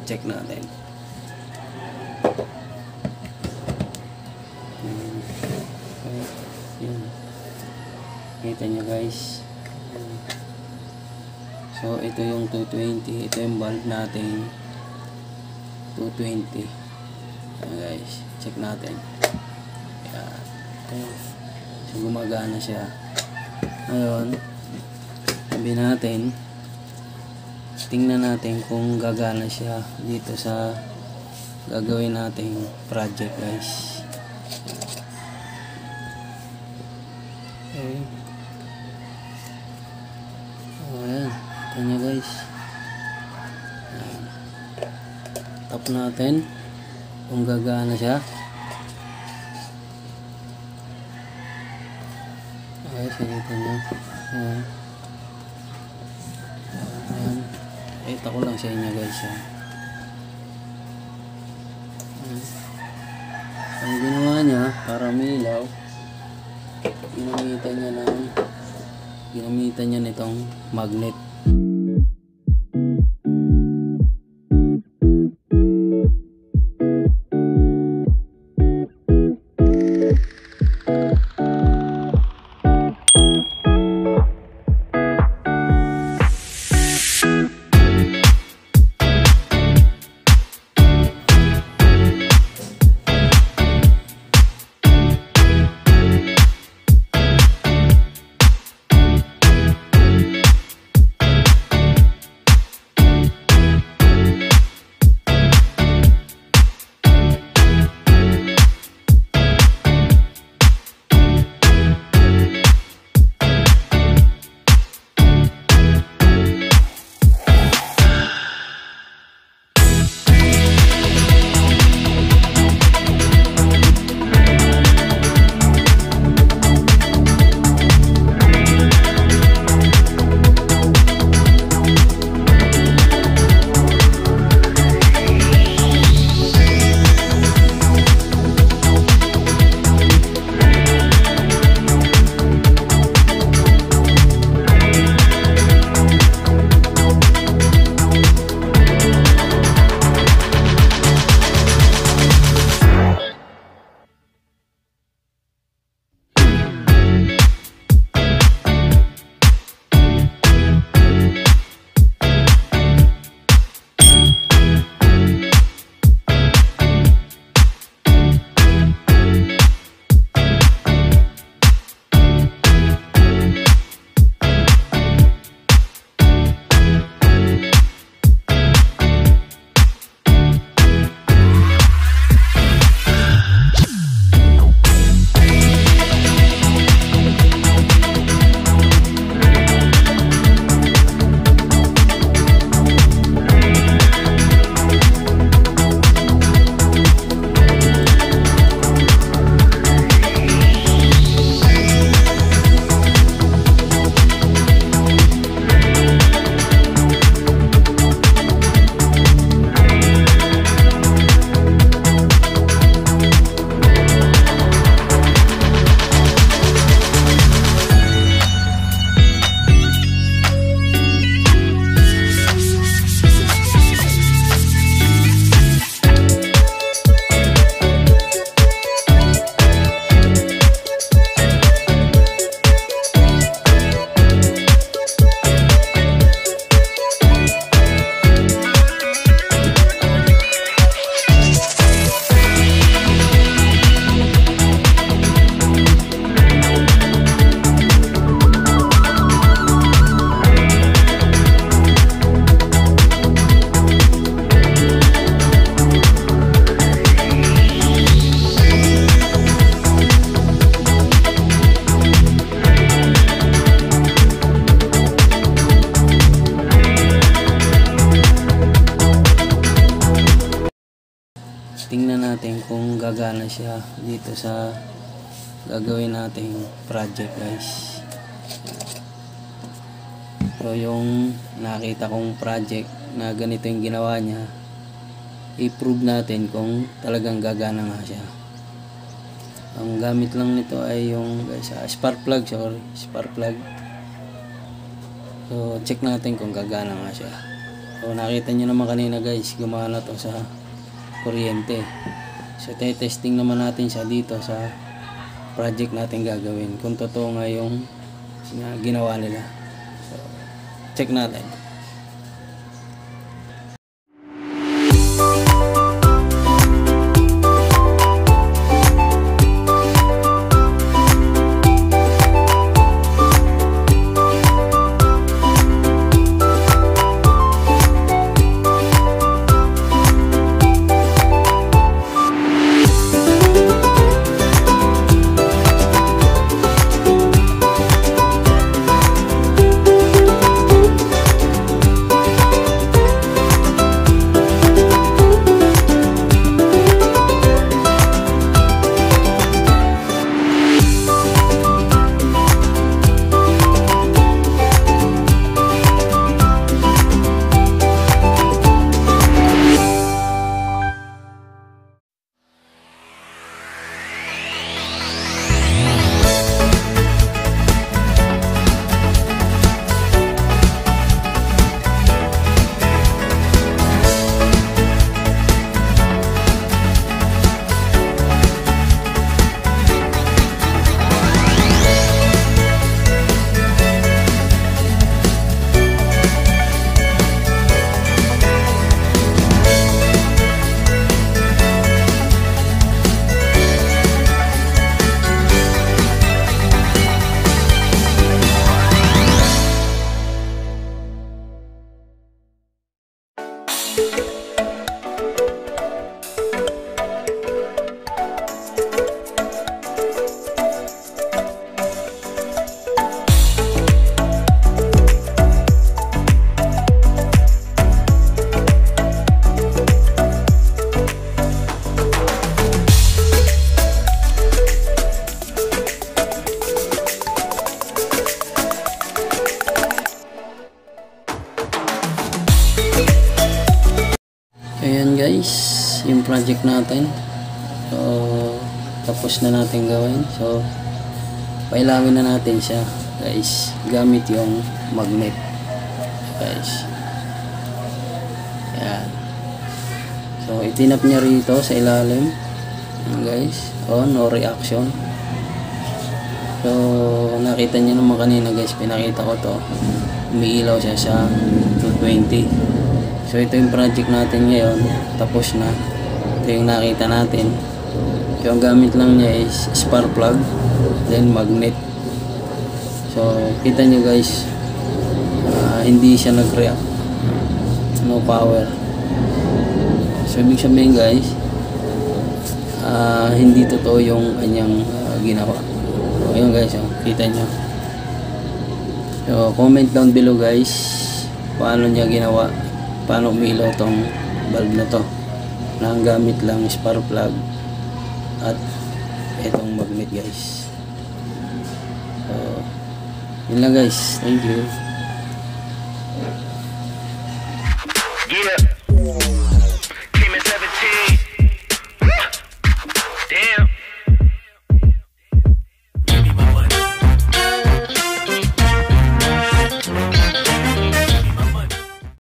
check natin. Okay. Yan. Kita nyo guys. So ito yung 220, ito yung bulb natin 220. Guys, check natin. Yan. Okay. So gumagana siya. Ngayon, sabi natin, tingnan natin kung gagana siya dito sa gagawin nating project guys. Okay. Ayan. Ito nyo guys. Ayan. Tap natin kung gagana siya. Okay, sinita nyo. Ayan. Ayan. Ito ko lang sa inyo guys. Ayan. Ang ginawa niya para may ilaw, ginamitan niya nitong magnet. tingnan natin kung gagana siya dito sa gagawin nating project guys. So yung nakita kong project na ganito yung ginawa niya, i-prove natin kung talagang gagana nga siya. Ang gamit lang nito ay yung guys, spark plug, spark plug. So check natin kung gagana nga siya. So nakita nyo naman kanina guys, gumana to sa kuryente. So testing naman natin siya dito sa project natin gagawin, kung totoo nga yung ginawa nila. So check natin. Ayan guys, yung project natin. So tapos na natin gawin. So pailawin na natin siya guys, gamit yung magnet guys. Ayan. So itinap niya rito sa ilalim. Ayan guys, on no reaction. So nakita niyo naman kanina guys, pinakita ko to, umiilaw siya sa 220. So ito yung project natin ngayon, tapos na. Ito yung nakita natin. So ang gamit lang niya is spark plug, then magnet. So kita nyo guys, hindi siya nag-react, no power. So ibig sabihin guys, hindi totoo yung kanyang ginawa. So ayun guys, kita nyo. So comment down below guys, paano niya ginawa, paano umilaw tong bulb na to, na ang gamit lang spark plug at itong magnet guys. So yun lang guys, thank you. Yeah.